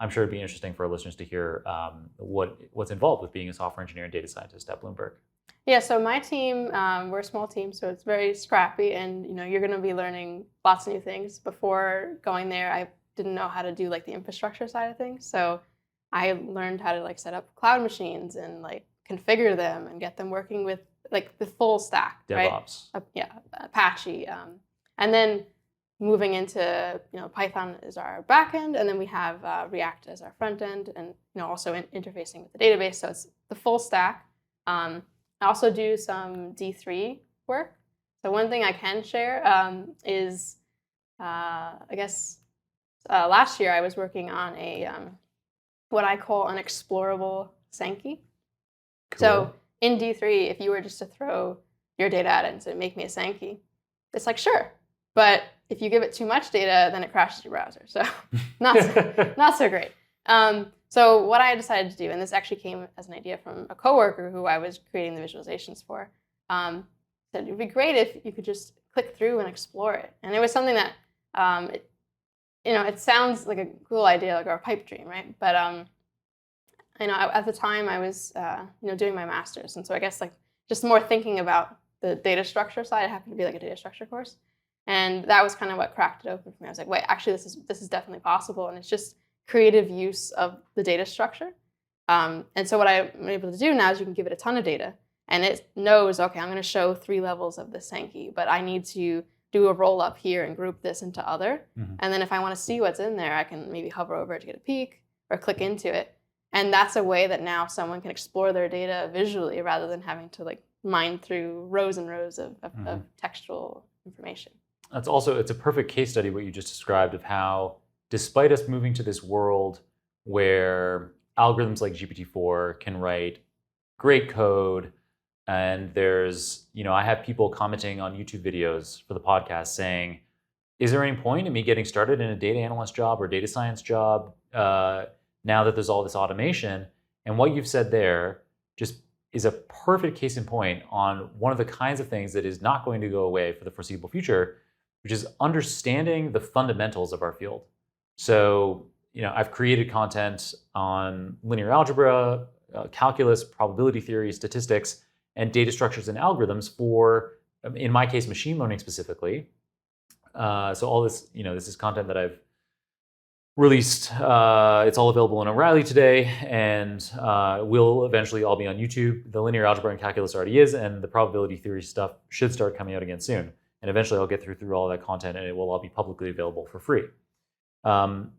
I'm sure it'd be interesting for our listeners to hear what's involved with being a software engineer and data scientist at Bloomberg. Yeah, so my team, we're a small team, so it's very scrappy, and you're going to be learning lots of new things. Before going there, I didn't know how to do like the infrastructure side of things, so I learned how to like set up cloud machines and like configure them and get them working with like the full stack, DevOps. Right? Yeah, Apache, and then moving into Python is our backend, and then we have React as our front end, and also interfacing with the database. So it's the full stack. I also do some D3 work. So one thing I can share is, I guess last year I was working on a what I call an explorable Sankey. Cool. So in D3, if you were just to throw your data at it and say, make me a Sankey, it's like, sure. But if you give it too much data, then it crashes your browser. So not so great. So what I decided to do, and this actually came as an idea from a coworker who I was creating the visualizations for, said it would be great if you could just click through and explore it. And it was something that, it sounds like a cool idea, like our pipe dream, right? But at the time I was, doing my master's, and so I guess like just more thinking about the data structure side. It happened to be like a data structure course. And that was kind of what cracked it open for me. I was like, wait, actually, this is definitely possible, and it's just creative use of the data structure. And so what I'm able to do now is you can give it a ton of data, and it knows, okay, I'm going to show 3 levels of this Sankey, but I need to do a roll up here and group this into other. Mm-hmm. And then if I want to see what's in there, I can maybe hover over it to get a peek or click into it. And that's a way that now someone can explore their data visually rather than having to like mine through rows and rows of textual information. It's a perfect case study, what you just described, of how, despite us moving to this world where algorithms like GPT-4 can write great code, and there's, I have people commenting on YouTube videos for the podcast saying, is there any point in me getting started in a data analyst job or data science job now that there's all this automation? And what you've said there just is a perfect case in point on one of the kinds of things that is not going to go away for the foreseeable future, which is understanding the fundamentals of our field. So, I've created content on linear algebra, calculus, probability theory, statistics, and data structures and algorithms for, in my case, machine learning specifically. So all this, this is content that I've released. It's all available in O'Reilly today, and will eventually all be on YouTube. The linear algebra and calculus already is, and the probability theory stuff should start coming out again soon. And eventually I'll get through all of that content, and it will all be publicly available for free. So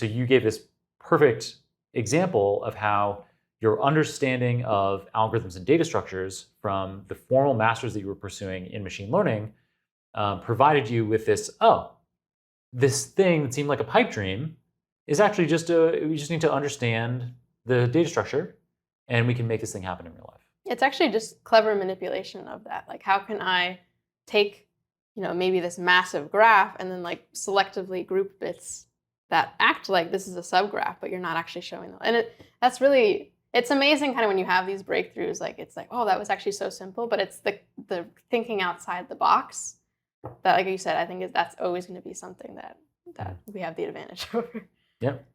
you gave this perfect example of how your understanding of algorithms and data structures from the formal masters that you were pursuing in machine learning provided you with this thing that seemed like a pipe dream is actually we just need to understand the data structure, and we can make this thing happen in real life. It's actually just clever manipulation of that. Like, how can I take, maybe this massive graph and then like selectively group bits that act like this is a subgraph, but you're not actually showing them. And it's amazing kind of when you have these breakthroughs, like it's like, oh, that was actually so simple, but it's the thinking outside the box that, like you said, I think that's always going to be something that we have the advantage over. Yep.